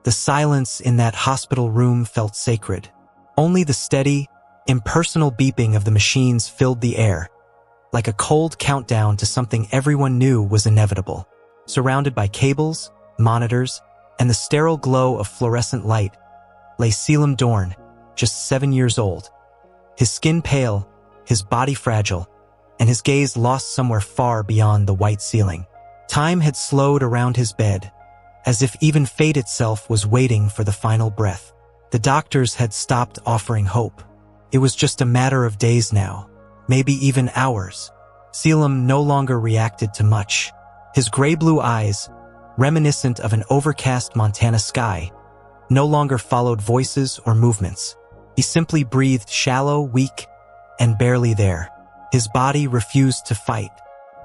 The silence in that hospital room felt sacred. Only the steady, impersonal beeping of the machines filled the air, like a cold countdown to something everyone knew was inevitable. Surrounded by cables, monitors, and the sterile glow of fluorescent light, lay Caelum Dorne, just 7 years old. His skin pale, his body fragile, and his gaze lost somewhere far beyond the white ceiling. Time had slowed around his bed, as if even fate itself was waiting for the final breath. The doctors had stopped offering hope. It was just a matter of days now, maybe even hours. Caelum no longer reacted to much. His gray-blue eyes, reminiscent of an overcast Montana sky, no longer followed voices or movements. He simply breathed shallow, weak, and barely there. His body refused to fight,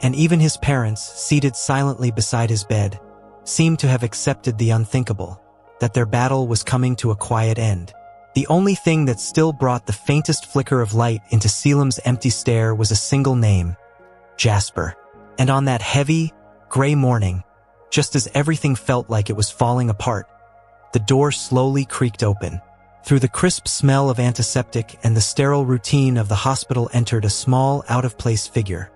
and even his parents, seated silently beside his bed, seemed to have accepted the unthinkable, that their battle was coming to a quiet end. The only thing that still brought the faintest flicker of light into Caelum's empty stare was a single name: Jasper. And on that heavy, gray morning, just as everything felt like it was falling apart, the door slowly creaked open. Through the crisp smell of antiseptic and the sterile routine of the hospital entered a small, out-of-place figure,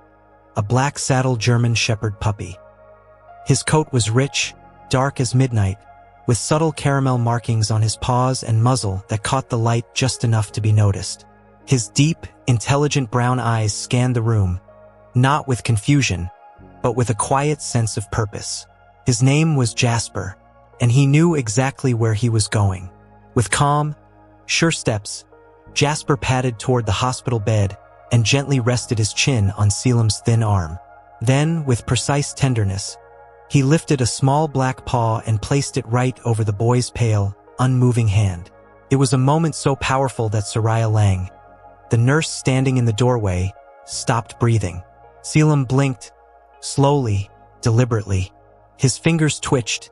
a black-saddled German Shepherd puppy. His coat was rich, dark as midnight, with subtle caramel markings on his paws and muzzle that caught the light just enough to be noticed. His deep, intelligent brown eyes scanned the room, not with confusion, but with a quiet sense of purpose. His name was Jasper, and he knew exactly where he was going. With calm, sure steps, Jasper padded toward the hospital bed and gently rested his chin on Caelum's thin arm. Then, with precise tenderness, he lifted a small black paw and placed it right over the boy's pale, unmoving hand. It was a moment so powerful that Soraya Lang, the nurse standing in the doorway, stopped breathing. Caelum blinked, slowly, deliberately. His fingers twitched,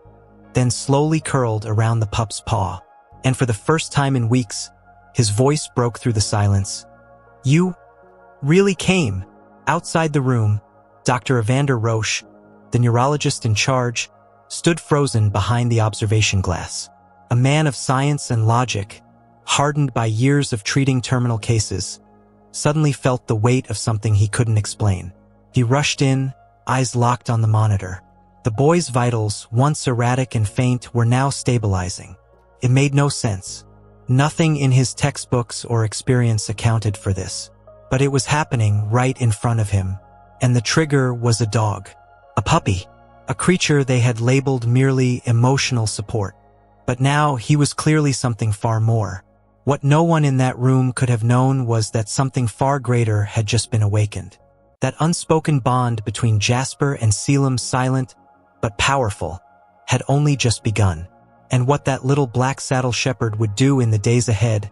then slowly curled around the pup's paw. And for the first time in weeks, his voice broke through the silence. "You really came?" Outside the room, Dr. Evander Roche, the neurologist in charge, stood frozen behind the observation glass. A man of science and logic, hardened by years of treating terminal cases, suddenly felt the weight of something he couldn't explain. He rushed in, eyes locked on the monitor. The boy's vitals, once erratic and faint, were now stabilizing. It made no sense. Nothing in his textbooks or experience accounted for this. But it was happening right in front of him, and the trigger was a dog. A puppy, a creature they had labeled merely emotional support. But now he was clearly something far more. What no one in that room could have known was that something far greater had just been awakened. That unspoken bond between Jasper and Caelum, silent but powerful, had only just begun. And what that little black saddle shepherd would do in the days ahead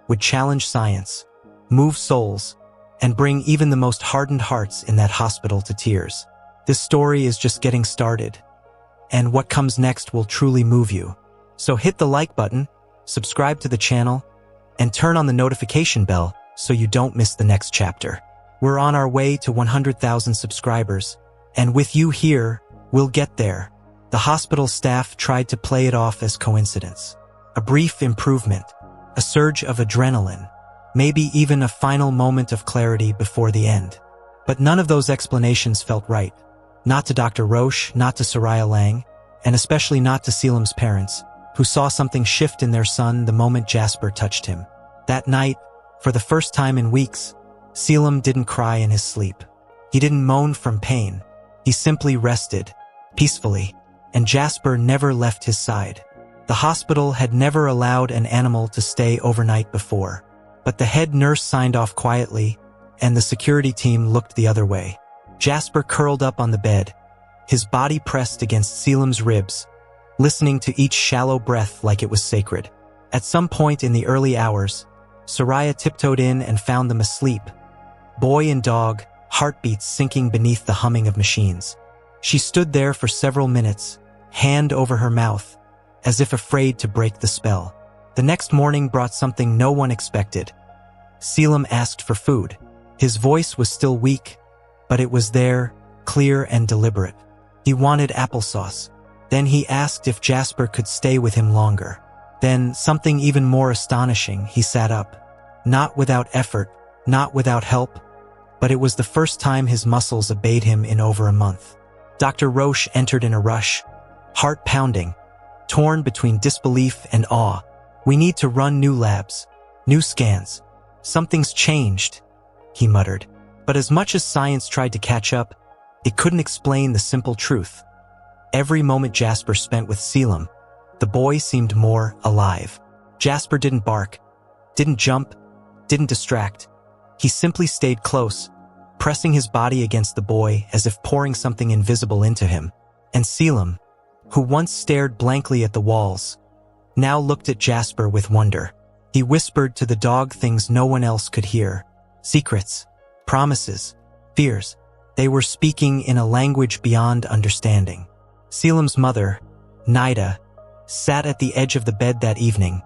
would challenge science, move souls, and bring even the most hardened hearts in that hospital to tears. This story is just getting started, and what comes next will truly move you. So hit the like button, subscribe to the channel, and turn on the notification bell so you don't miss the next chapter. We're on our way to 100,000 subscribers, and with you here, we'll get there. The hospital staff tried to play it off as coincidence. A brief improvement, a surge of adrenaline, maybe even a final moment of clarity before the end. But none of those explanations felt right. Not to Dr. Roche, not to Soraya Lang, and especially not to Caelum's parents, who saw something shift in their son the moment Jasper touched him. That night, for the first time in weeks, Caelum didn't cry in his sleep. He didn't moan from pain. He simply rested, peacefully, and Jasper never left his side. The hospital had never allowed an animal to stay overnight before, but the head nurse signed off quietly, and the security team looked the other way. Jasper curled up on the bed, his body pressed against Caelum's ribs, listening to each shallow breath like it was sacred. At some point in the early hours, Soraya tiptoed in and found them asleep, boy and dog, heartbeats sinking beneath the humming of machines. She stood there for several minutes, hand over her mouth, as if afraid to break the spell. The next morning brought something no one expected. Caelum asked for food. His voice was still weak, but it was there, clear and deliberate. He wanted applesauce. Then he asked if Jasper could stay with him longer. Then, something even more astonishing, he sat up. Not without effort, not without help, but it was the first time his muscles obeyed him in over a month. Dr. Roche entered in a rush, heart pounding, torn between disbelief and awe. "We need to run new labs, new scans. Something's changed," he muttered. But as much as science tried to catch up, it couldn't explain the simple truth. Every moment Jasper spent with Caelum, the boy seemed more alive. Jasper didn't bark, didn't jump, didn't distract. He simply stayed close, pressing his body against the boy as if pouring something invisible into him. And Caelum, who once stared blankly at the walls, now looked at Jasper with wonder. He whispered to the dog things no one else could hear. Secrets, promises, fears. They were speaking in a language beyond understanding. Caelum's mother, Nida, sat at the edge of the bed that evening,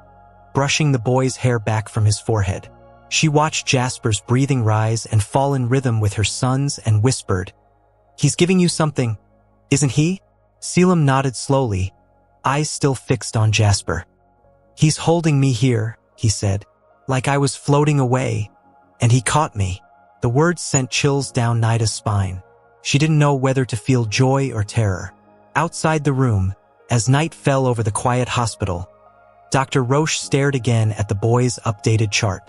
brushing the boy's hair back from his forehead. She watched Jasper's breathing rise and fall in rhythm with her son's and whispered, "He's giving you something, isn't he?" Caelum nodded slowly, eyes still fixed on Jasper. "He's holding me here," he said, "like I was floating away, and he caught me." The words sent chills down Nida's spine. She didn't know whether to feel joy or terror. Outside the room, as night fell over the quiet hospital, Dr. Roche stared again at the boy's updated chart.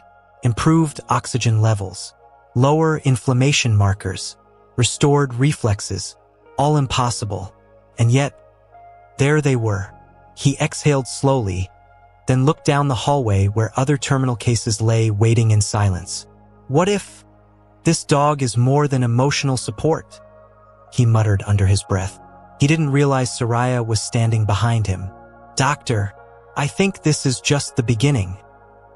Improved oxygen levels, lower inflammation markers, restored reflexes, all impossible. And yet, there they were. He exhaled slowly, then looked down the hallway where other terminal cases lay waiting in silence. "What if this dog is more than emotional support?" he muttered under his breath. He didn't realize Soraya was standing behind him. "Doctor, I think this is just the beginning,"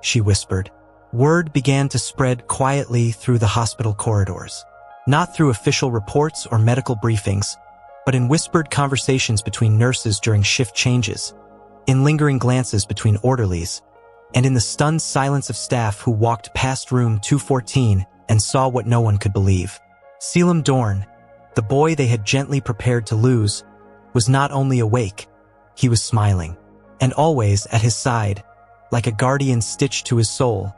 she whispered. Word began to spread quietly through the hospital corridors. Not through official reports or medical briefings, but in whispered conversations between nurses during shift changes, in lingering glances between orderlies, and in the stunned silence of staff who walked past room 214 and saw what no one could believe. Caelum Dorne, the boy they had gently prepared to lose, was not only awake, he was smiling. And always at his side, like a guardian stitched to his soul,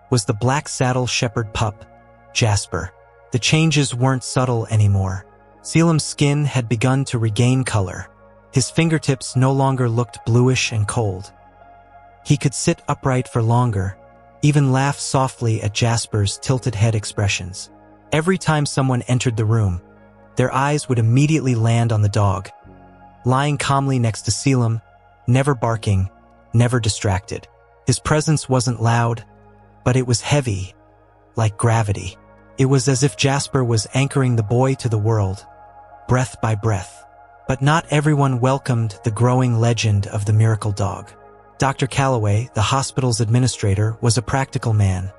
was the black saddle shepherd pup, Jasper. The changes weren't subtle anymore. Caelum's skin had begun to regain color. His fingertips no longer looked bluish and cold. He could sit upright for longer, even laugh softly at Jasper's tilted head expressions. Every time someone entered the room, their eyes would immediately land on the dog, lying calmly next to Caelum, never barking, never distracted. His presence wasn't loud, but it was heavy, like gravity. It was as if Jasper was anchoring the boy to the world, breath by breath. But not everyone welcomed the growing legend of the miracle dog. Dr. Calloway, the hospital's administrator, was a practical man,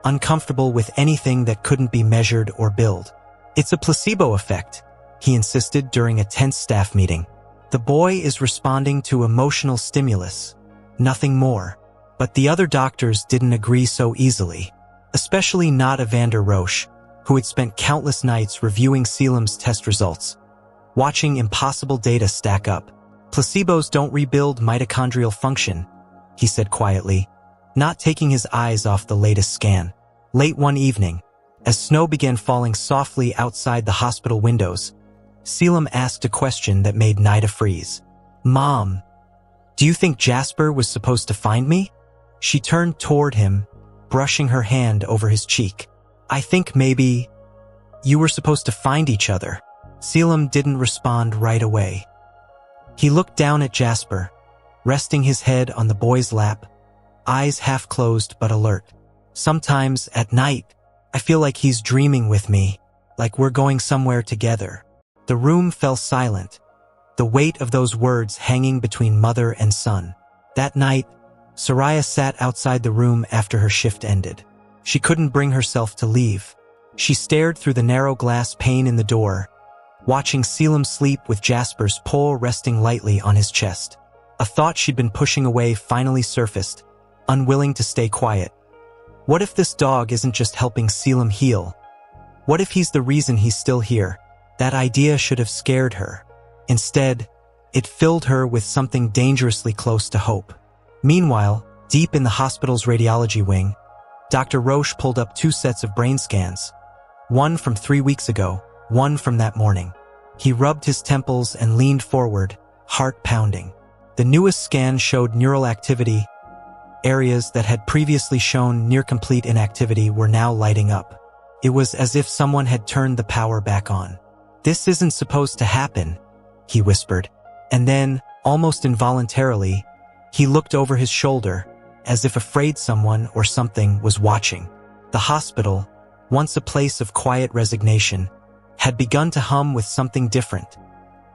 uncomfortable with anything that couldn't be measured or billed. "It's a placebo effect," he insisted during a tense staff meeting. "The boy is responding to emotional stimulus, nothing more." But the other doctors didn't agree so easily, especially not Evander Roche, who had spent countless nights reviewing Caelum's test results, watching impossible data stack up. "Placebos don't rebuild mitochondrial function," he said quietly, not taking his eyes off the latest scan. Late one evening, as snow began falling softly outside the hospital windows, Caelum asked a question that made Nida freeze. "Mom, do you think Jasper was supposed to find me?" She turned toward him, brushing her hand over his cheek. "I think maybe you were supposed to find each other." Caelum didn't respond right away. He looked down at Jasper, resting his head on the boy's lap, eyes half closed but alert. "Sometimes at night, I feel like he's dreaming with me, like we're going somewhere together." The room fell silent, the weight of those words hanging between mother and son. That night, Soraya sat outside the room after her shift ended. She couldn't bring herself to leave. She stared through the narrow glass pane in the door, watching Caelum sleep with Jasper's paw resting lightly on his chest. A thought she'd been pushing away finally surfaced, unwilling to stay quiet. What if this dog isn't just helping Caelum heal? What if he's the reason he's still here? That idea should have scared her. Instead, It filled her with something dangerously close to hope. Meanwhile, deep in the hospital's radiology wing, Dr. Roche pulled up 2 sets of brain scans, one from 3 weeks ago, one from that morning. He rubbed his temples and leaned forward, heart pounding. The newest scan showed neural activity. Areas that had previously shown near-complete inactivity were now lighting up. It was as if someone had turned the power back on. "This isn't supposed to happen," he whispered. And then, almost involuntarily, he looked over his shoulder, as if afraid someone or something was watching. The hospital, once a place of quiet resignation, had begun to hum with something different,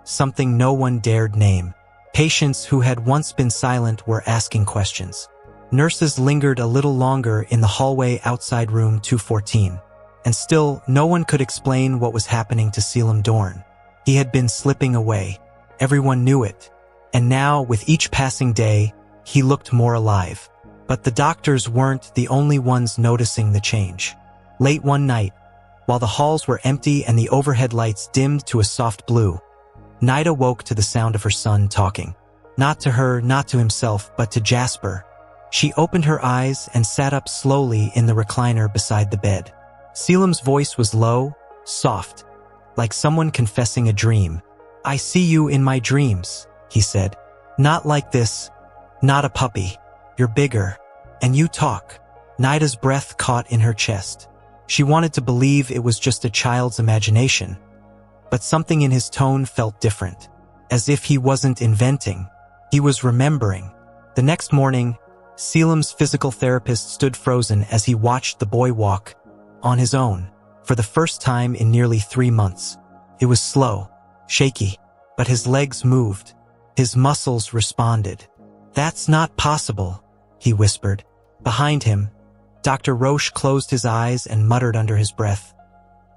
something no one dared name. Patients who had once been silent were asking questions. Nurses lingered a little longer in the hallway outside room 214, and still no one could explain what was happening to Caelum Dorne. He had been slipping away. Everyone knew it, and now, with each passing day, he looked more alive. But the doctors weren't the only ones noticing the change. Late one night, while the halls were empty and the overhead lights dimmed to a soft blue, Nida woke to the sound of her son talking. Not to her, not to himself, but to Jasper. She opened her eyes and sat up slowly in the recliner beside the bed. Caelum's voice was low, soft, like someone confessing a dream. "I see you in my dreams," he said. "Not like this, not a puppy. You're bigger, and you talk." Nida's breath caught in her chest. She wanted to believe it was just a child's imagination, but something in his tone felt different, as if he wasn't inventing. He was remembering. The next morning, Caelum's physical therapist stood frozen as he watched the boy walk, on his own, for the first time in nearly 3 months. It was slow, shaky, but his legs moved. His muscles responded. "That's not possible," he whispered. Behind him, Dr. Roche closed his eyes and muttered under his breath.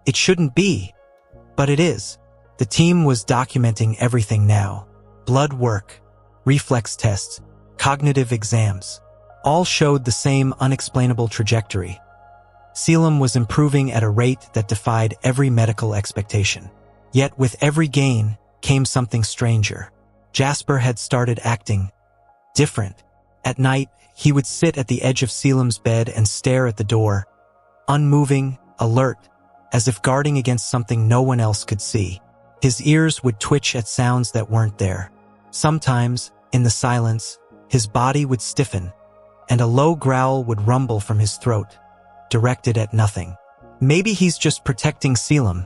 "It shouldn't be, but it is." The team was documenting everything now. Blood work, reflex tests, cognitive exams. All showed the same unexplainable trajectory. Caelum was improving at a rate that defied every medical expectation. Yet with every gain came something stranger. Jasper had started acting different. At night, he would sit at the edge of Caelum's bed and stare at the door, unmoving, alert, as if guarding against something no one else could see. His ears would twitch at sounds that weren't there. Sometimes, in the silence, his body would stiffen, and a low growl would rumble from his throat, directed at nothing. "Maybe he's just protecting Caelum,"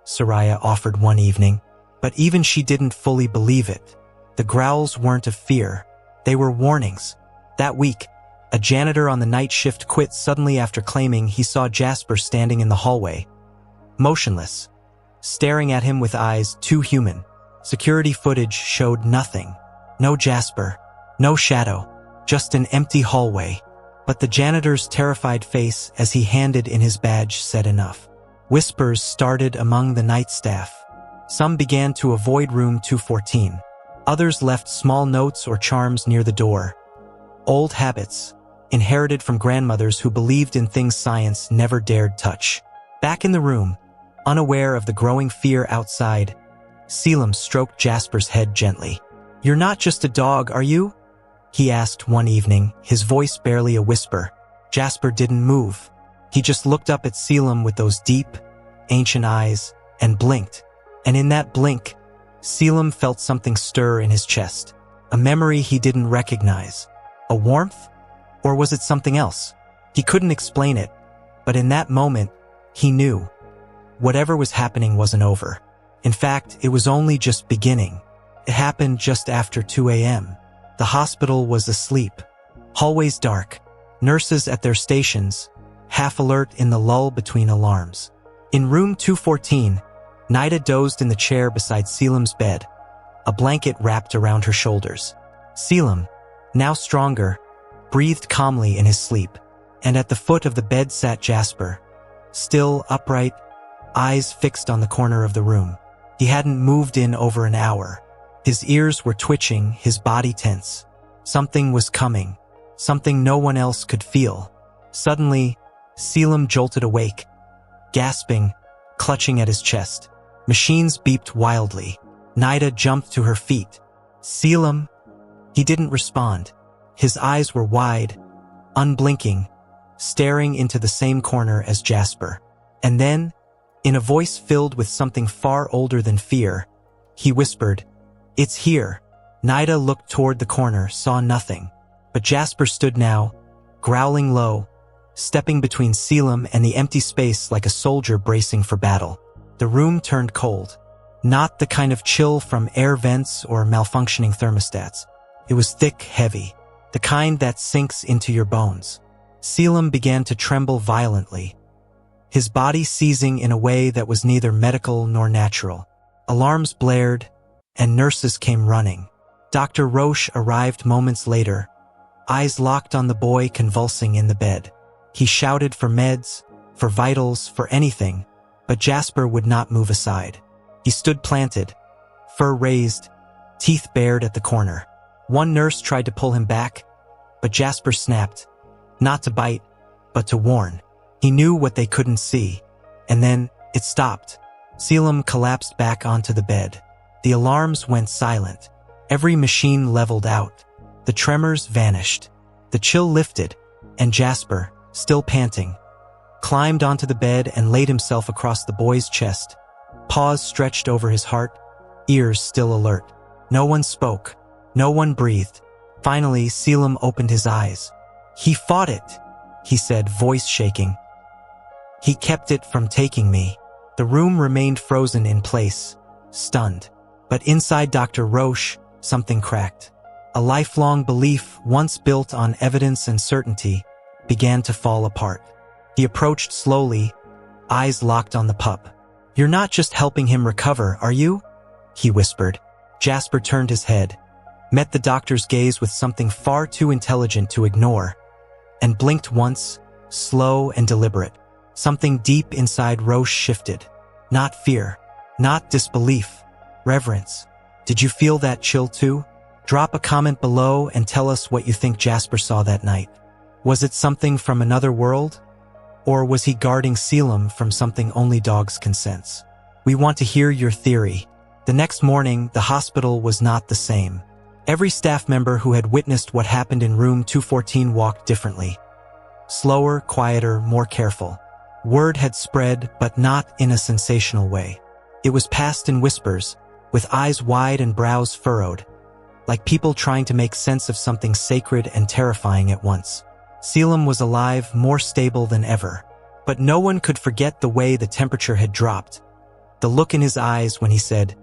Soraya offered one evening, but even she didn't fully believe it. The growls weren't of fear, they were warnings. That week, a janitor on the night shift quit suddenly after claiming he saw Jasper standing in the hallway, motionless, staring at him with eyes too human. Security footage showed nothing. No Jasper, no shadow, just an empty hallway. But the janitor's terrified face as he handed in his badge said enough. Whispers started among the night staff. Some began to avoid room 214. Others left small notes or charms near the door. Old habits, inherited from grandmothers who believed in things science never dared touch. Back in the room, unaware of the growing fear outside, Caelum stroked Jasper's head gently. "You're not just a dog, are you?" he asked one evening, his voice barely a whisper. Jasper didn't move. He just looked up at Caelum with those deep, ancient eyes and blinked. And in that blink, Caelum felt something stir in his chest. A memory he didn't recognize. A warmth? Or was it something else? He couldn't explain it, but in that moment, he knew. Whatever was happening wasn't over. In fact, it was only just beginning. It happened just after 2 a.m. The hospital was asleep. Hallways dark. Nurses at their stations, half alert in the lull between alarms. In room 214, Nida dozed in the chair beside Caelum's bed, a blanket wrapped around her shoulders. Caelum, now stronger, breathed calmly in his sleep, and at the foot of the bed sat Jasper, still upright, eyes fixed on the corner of the room. He hadn't moved in over an hour. His ears were twitching, his body tense. Something was coming, something no one else could feel. Suddenly, Caelum jolted awake, gasping, clutching at his chest. Machines beeped wildly. Nida jumped to her feet. Caelum? He didn't respond. His eyes were wide, unblinking, staring into the same corner as Jasper. And then, in a voice filled with something far older than fear, he whispered, "It's here." Nida looked toward the corner, saw nothing. But Jasper stood now, growling low, stepping between Caelum and the empty space like a soldier bracing for battle. The room turned cold. Not the kind of chill from air vents or malfunctioning thermostats. It was thick, heavy, the kind that sinks into your bones. Caelum began to tremble violently, his body seizing in a way that was neither medical nor natural. Alarms blared, and nurses came running. Dr. Roche arrived moments later, eyes locked on the boy convulsing in the bed. He shouted for meds, for vitals, for anything, but Jasper would not move aside. He stood planted, fur raised, teeth bared at the corner. One nurse tried to pull him back, but Jasper snapped, not to bite, but to warn. He knew what they couldn't see, and then it stopped. Caelum collapsed back onto the bed. The alarms went silent. Every machine leveled out. The tremors vanished. The chill lifted, and Jasper, still panting, climbed onto the bed and laid himself across the boy's chest, paws stretched over his heart, ears still alert. No one spoke. No one breathed. Finally, Caelum opened his eyes. "He fought it," he said, voice shaking. "He kept it from taking me." The room remained frozen in place, stunned. But inside Dr. Roche, something cracked. A lifelong belief, once built on evidence and certainty, began to fall apart. He approached slowly, eyes locked on the pup. "You're not just helping him recover, are you?" he whispered. Jasper turned his head, met the doctor's gaze with something far too intelligent to ignore, and blinked once, slow and deliberate. Something deep inside Roche shifted. Not fear, not disbelief, reverence. Did you feel that chill too? Drop a comment below and tell us what you think Jasper saw that night. Was it something from another world? Or was he guarding Caelum from something only dogs can sense? We want to hear your theory. The next morning, the hospital was not the same. Every staff member who had witnessed what happened in room 214 walked differently. Slower, quieter, more careful. Word had spread, but not in a sensational way. It was passed in whispers, with eyes wide and brows furrowed, like people trying to make sense of something sacred and terrifying at once. Caelum was alive, more stable than ever. But no one could forget the way the temperature had dropped, the look in his eyes when he said,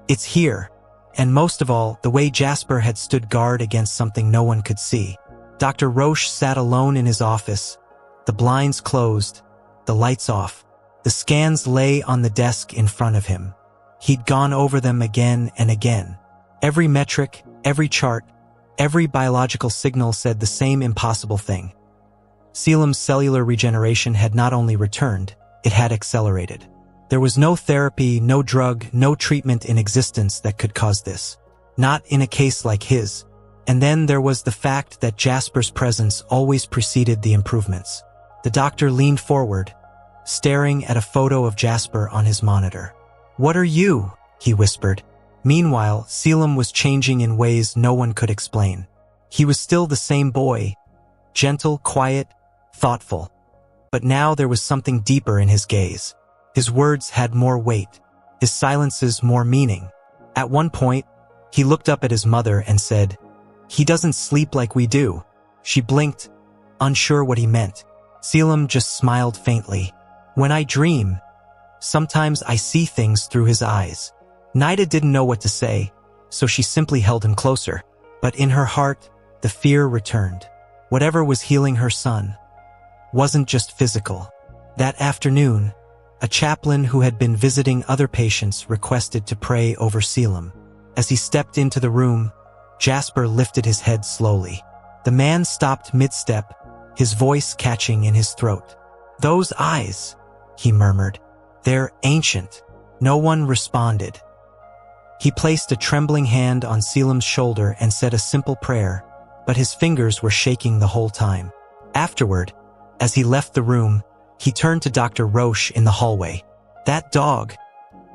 "It's here," and most of all, the way Jasper had stood guard against something no one could see. Dr. Roche sat alone in his office, the blinds closed, the lights off. The scans lay on the desk in front of him. He'd gone over them again and again. Every metric, every chart, every biological signal said the same impossible thing. Caelum's cellular regeneration had not only returned, it had accelerated. There was no therapy, no drug, no treatment in existence that could cause this. Not in a case like his. And then there was the fact that Jasper's presence always preceded the improvements. The doctor leaned forward, staring at a photo of Jasper on his monitor. "What are you?" he whispered. Meanwhile, Caelum was changing in ways no one could explain. He was still the same boy, gentle, quiet, thoughtful. But now there was something deeper in his gaze. His words had more weight, his silences more meaning. At one point, he looked up at his mother and said, "He doesn't sleep like we do." She blinked, unsure what he meant. Caelum just smiled faintly. "When I dream, sometimes I see things through his eyes." Nida didn't know what to say, so she simply held him closer. But in her heart, the fear returned. Whatever was healing her son wasn't just physical. That afternoon, a chaplain who had been visiting other patients requested to pray over Caelum. As he stepped into the room, Jasper lifted his head slowly. The man stopped mid-step, his voice catching in his throat. "Those eyes," he murmured. "They're ancient." No one responded. He placed a trembling hand on Caelum's shoulder and said a simple prayer, but his fingers were shaking the whole time. Afterward, as he left the room, he turned to Dr. Roche in the hallway. "That dog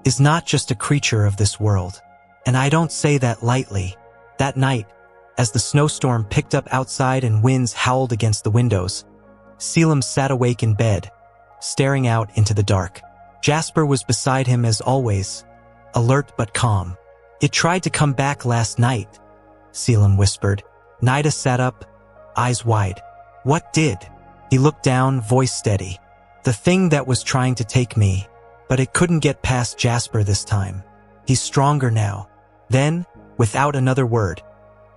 is not just a creature of this world. And I don't say that lightly. That night, as the snowstorm picked up outside and winds howled against the windows, Caelum sat awake in bed, staring out into the dark. Jasper was beside him as always, alert but calm. "It tried to come back last night," Caelum whispered. Nida sat up, eyes wide. "What did?" He looked down, voice steady. "The thing that was trying to take me, but it couldn't get past Jasper this time. He's stronger now." Then, without another word,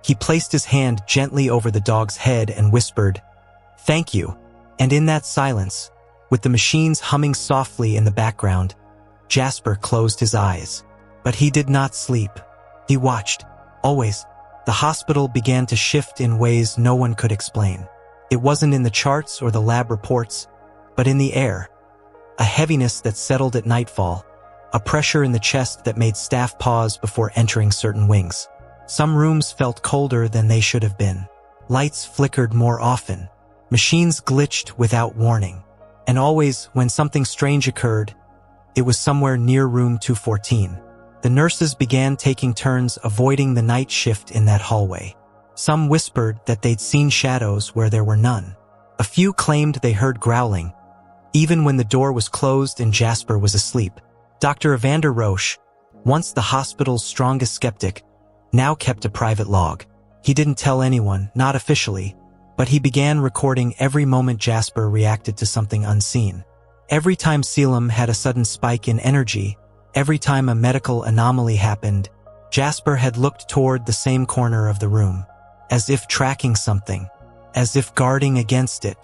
he placed his hand gently over the dog's head and whispered, "Thank you." And in that silence, with the machines humming softly in the background, Jasper closed his eyes. But he did not sleep. He watched, always. The hospital began to shift in ways no one could explain. It wasn't in the charts or the lab reports, but in the air. A heaviness that settled at nightfall, a pressure in the chest that made staff pause before entering certain wings. Some rooms felt colder than they should have been. Lights flickered more often. Machines glitched without warning. And always, when something strange occurred, it was somewhere near room 214. The nurses began taking turns avoiding the night shift in that hallway. Some whispered that they'd seen shadows where there were none. A few claimed they heard growling, even when the door was closed and Jasper was asleep. Dr. Evander Roche, once the hospital's strongest skeptic, now kept a private log. He didn't tell anyone, not officially, but he began recording every moment Jasper reacted to something unseen. Every time Caelum had a sudden spike in energy, every time a medical anomaly happened, Jasper had looked toward the same corner of the room, as if tracking something, as if guarding against it.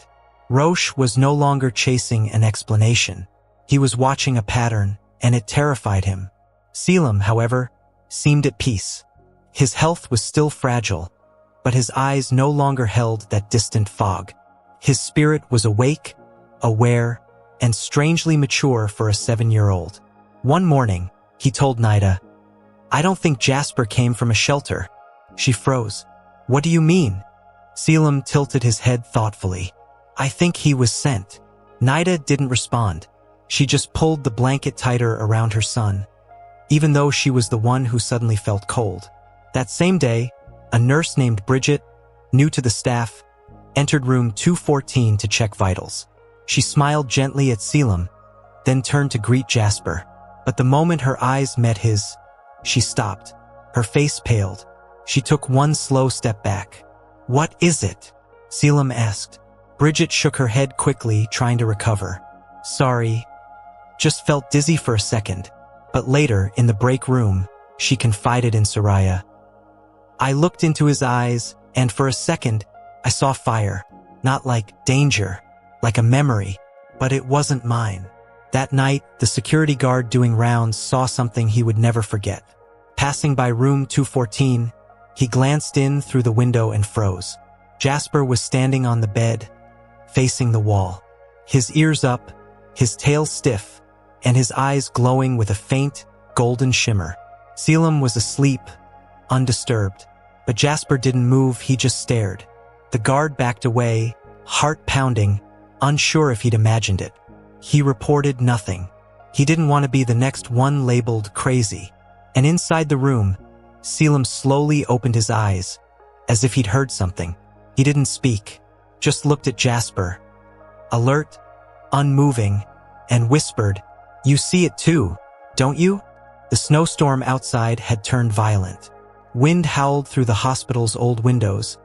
Roche was no longer chasing an explanation. He was watching a pattern, and it terrified him. Caelum, however, seemed at peace. His health was still fragile, but his eyes no longer held that distant fog. His spirit was awake, aware, and strangely mature for a 7-year-old. One morning, he told Nida, "I don't think Jasper came from a shelter." She froze. "What do you mean?" Caelum tilted his head thoughtfully. "I think he was sent." Nida didn't respond. She just pulled the blanket tighter around her son, even though she was the one who suddenly felt cold. That same day, a nurse named Bridget, new to the staff, entered room 214 to check vitals. She smiled gently at Caelum, then turned to greet Jasper. But the moment her eyes met his, she stopped. Her face paled. She took one slow step back. "What is it?" Caelum asked. Bridget shook her head quickly, trying to recover. "Sorry. Just felt dizzy for a second." But later, in the break room, she confided in Soraya. "I looked into his eyes, and for a second, I saw fire. Not like danger, like a memory, but it wasn't mine." That night, the security guard doing rounds saw something he would never forget. Passing by room 214, he glanced in through the window and froze. Jasper was standing on the bed, facing the wall. His ears up, his tail stiff, and his eyes glowing with a faint, golden shimmer. Caelum was asleep, undisturbed. But Jasper didn't move, he just stared. The guard backed away, heart pounding, unsure if he'd imagined it. He reported nothing. He didn't want to be the next one labeled crazy. And inside the room, Caelum slowly opened his eyes, as if he'd heard something. He didn't speak, just looked at Jasper, alert, unmoving, and whispered, "You see it too, don't you?" The snowstorm outside had turned violent. Wind howled through the hospital's old windows,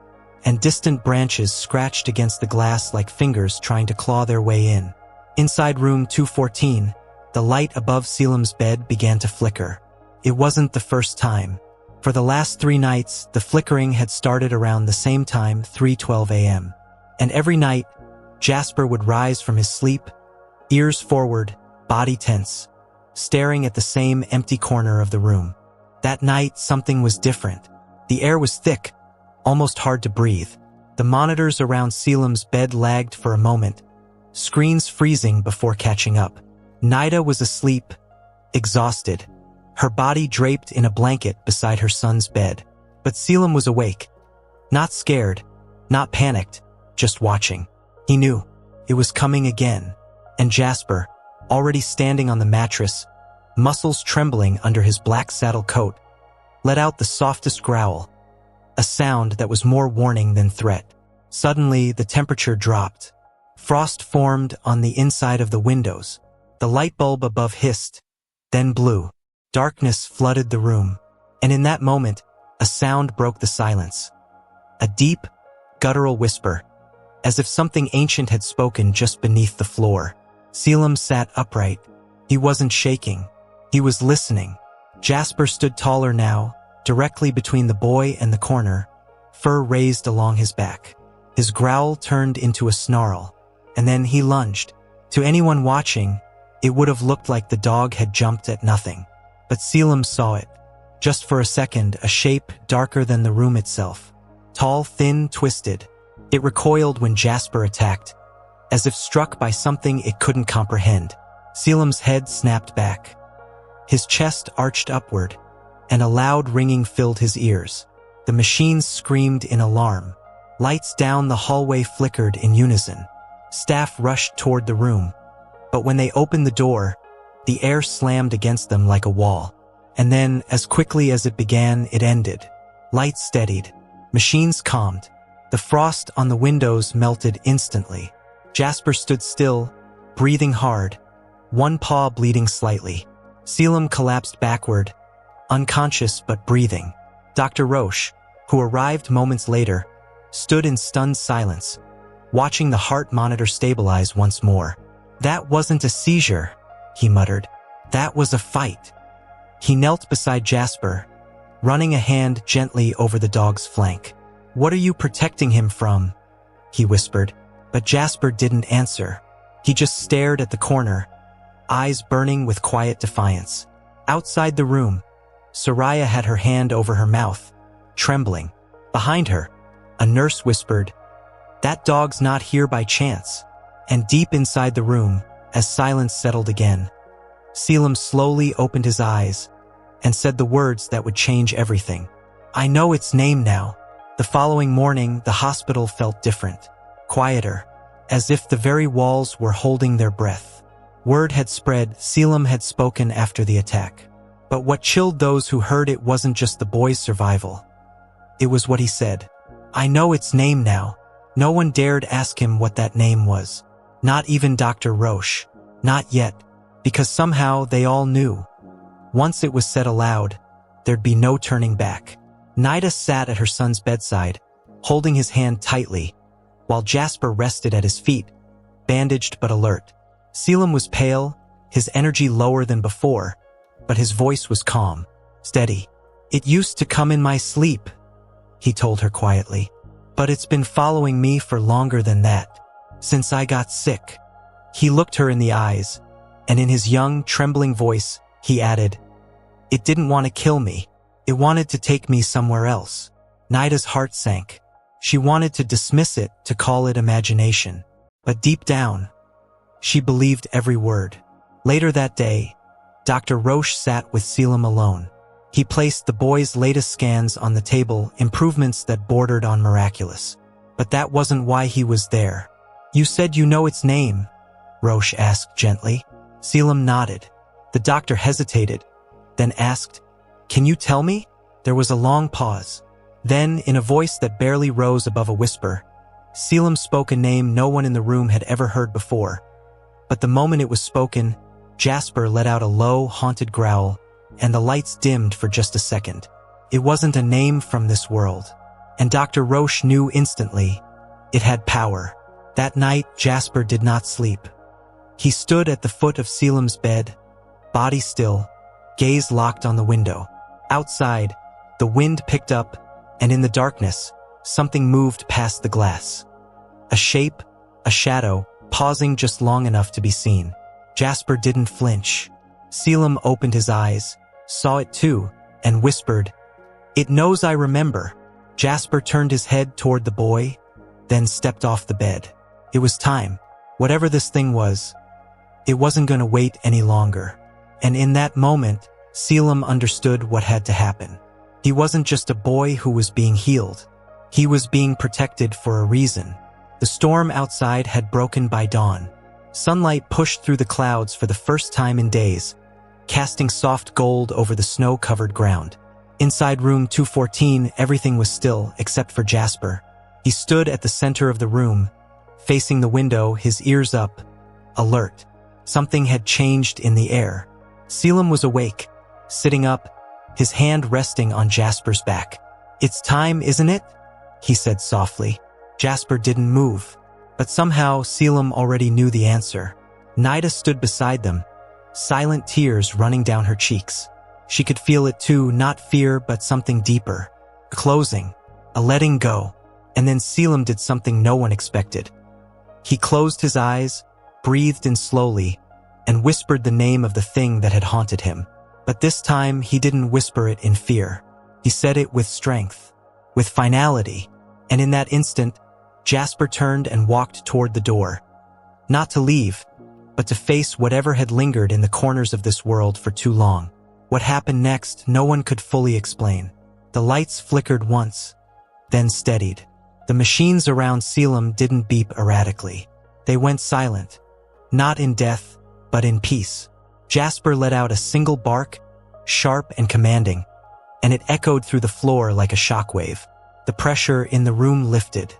and distant branches scratched against the glass like fingers trying to claw their way in. Inside room 214, the light above Caelum's bed began to flicker. It wasn't the first time. For the last 3 nights, the flickering had started around the same time, 3:12 a.m. And every night, Jasper would rise from his sleep, ears forward, body tense, staring at the same empty corner of the room. That night, something was different. The air was thick, almost hard to breathe. The monitors around Caelum's bed lagged for a moment, screens freezing before catching up. Nida was asleep, exhausted, her body draped in a blanket beside her son's bed. But Caelum was awake, not scared, not panicked, just watching. He knew it was coming again. And Jasper, already standing on the mattress, muscles trembling under his black saddle coat, let out the softest growl. a sound that was more warning than threat. Suddenly, the temperature dropped. Frost formed on the inside of the windows. The light bulb above hissed, then blew. Darkness flooded the room, and in that moment, a sound broke the silence. A deep, guttural whisper, as if something ancient had spoken just beneath the floor. Caelum sat upright. He wasn't shaking. He was listening. Jasper stood taller now, directly between the boy and the corner, fur raised along his back. His growl turned into a snarl, and then he lunged. To anyone watching, it would have looked like the dog had jumped at nothing. But Caelum saw it. Just for a second, a shape darker than the room itself. Tall, thin, twisted. It recoiled when Jasper attacked, as if struck by something it couldn't comprehend. Caelum's head snapped back. His chest arched upward, and a loud ringing filled his ears. The machines screamed in alarm. Lights down the hallway flickered in unison. Staff rushed toward the room, but when they opened the door, the air slammed against them like a wall. And then, as quickly as it began, it ended. Lights steadied. Machines calmed. The frost on the windows melted instantly. Jasper stood still, breathing hard, one paw bleeding slightly. Caelum collapsed backward, unconscious but breathing. Dr. Roche, who arrived moments later, stood in stunned silence, watching the heart monitor stabilize once more. "That wasn't a seizure," he muttered. "That was a fight." He knelt beside Jasper, running a hand gently over the dog's flank. "What are you protecting him from?" he whispered. But Jasper didn't answer. He just stared at the corner, eyes burning with quiet defiance. Outside the room, Soraya had her hand over her mouth, trembling. Behind her, a nurse whispered, "That dog's not here by chance." And deep inside the room, as silence settled again, Caelum slowly opened his eyes and said the words that would change everything. "I know its name now." The following morning, the hospital felt different, quieter, as if the very walls were holding their breath. Word had spread, Caelum had spoken after the attack. But what chilled those who heard it wasn't just the boy's survival. It was what he said. "I know its name now." No one dared ask him what that name was. Not even Dr. Roche. Not yet, because somehow they all knew. Once it was said aloud, there'd be no turning back. Nida sat at her son's bedside, holding his hand tightly, while Jasper rested at his feet, bandaged but alert. Caelum was pale, his energy lower than before, but his voice was calm, steady. "It used to come in my sleep," he told her quietly. "But it's been following me for longer than that, since I got sick." He looked her in the eyes, and in his young, trembling voice, he added, "It didn't want to kill me. It wanted to take me somewhere else." Nida's heart sank. She wanted to dismiss it, to call it imagination. But deep down, she believed every word. Later that day, Dr. Roche sat with Caelum alone. He placed the boy's latest scans on the table, improvements that bordered on miraculous. But that wasn't why he was there. "You said you know its name?" Roche asked gently. Caelum nodded. The doctor hesitated, then asked, "Can you tell me?" There was a long pause. Then, in a voice that barely rose above a whisper, Caelum spoke a name no one in the room had ever heard before. But the moment it was spoken, Jasper let out a low, haunted growl, and the lights dimmed for just a second. It wasn't a name from this world. And Dr. Roche knew instantly. It had power. That night, Jasper did not sleep. He stood at the foot of Caelum's bed, body still, gaze locked on the window. Outside, the wind picked up, and in the darkness, something moved past the glass. A shape, a shadow, pausing just long enough to be seen. Jasper didn't flinch. Caelum opened his eyes, saw it too, and whispered, "It knows I remember." Jasper turned his head toward the boy, then stepped off the bed. It was time. Whatever this thing was, it wasn't going to wait any longer. And in that moment, Caelum understood what had to happen. He wasn't just a boy who was being healed. He was being protected for a reason. The storm outside had broken by dawn. Sunlight pushed through the clouds for the first time in days, casting soft gold over the snow-covered ground. Inside room 214, everything was still except for Jasper. He stood at the center of the room, facing the window, his ears up, alert. Something had changed in the air. Caelum was awake, sitting up, his hand resting on Jasper's back. "It's time, isn't it?" he said softly. Jasper didn't move, but somehow Caelum already knew the answer. Nida stood beside them, silent tears running down her cheeks. She could feel it too, not fear but something deeper. A closing, a letting go. And then Caelum did something no one expected. He closed his eyes, breathed in slowly, and whispered the name of the thing that had haunted him. But this time he didn't whisper it in fear. He said it with strength, with finality, and in that instant, Jasper turned and walked toward the door. Not to leave, but to face whatever had lingered in the corners of this world for too long. What happened next, no one could fully explain. The lights flickered once, then steadied. The machines around Caelum didn't beep erratically. They went silent, not in death, but in peace. Jasper let out a single bark, sharp and commanding, and it echoed through the floor like a shockwave. The pressure in the room lifted,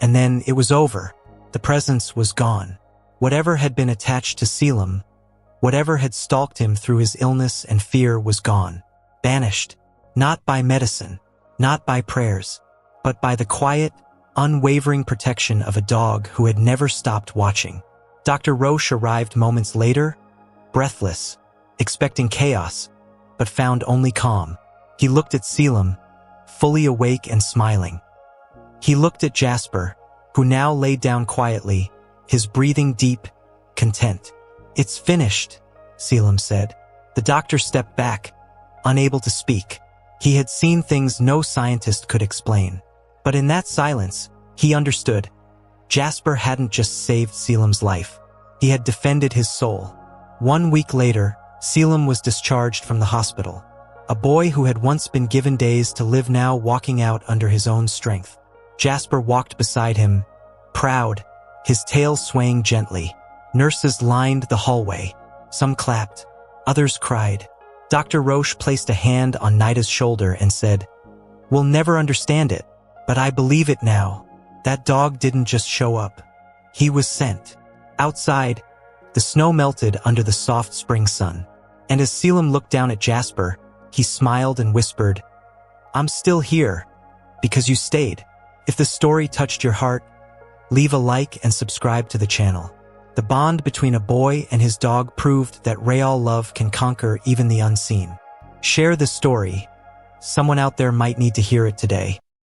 and then it was over. The presence was gone. Whatever had been attached to Caelum, whatever had stalked him through his illness and fear was gone. Banished, not by medicine, not by prayers, but by the quiet, unwavering protection of a dog who had never stopped watching. Dr. Roche arrived moments later, breathless, expecting chaos, but found only calm. He looked at Caelum, fully awake and smiling. He looked at Jasper, who now lay down quietly, his breathing deep, content. "It's finished," Caelum said. The doctor stepped back, unable to speak. He had seen things no scientist could explain. But in that silence, he understood. Jasper hadn't just saved Caelum's life. He had defended his soul. 1 week later, Caelum was discharged from the hospital. A boy who had once been given days to live now walking out under his own strength. Jasper walked beside him, proud, his tail swaying gently. Nurses lined the hallway. Some clapped, others cried. Dr. Roche placed a hand on Nida's shoulder and said, "We'll never understand it, but I believe it now. That dog didn't just show up. He was sent." Outside, the snow melted under the soft spring sun. And as Caelum looked down at Jasper, he smiled and whispered, "I'm still here, because you stayed." If the story touched your heart, leave a like and subscribe to the channel. The bond between a boy and his dog proved that real love can conquer even the unseen. Share the story. Someone out there might need to hear it today.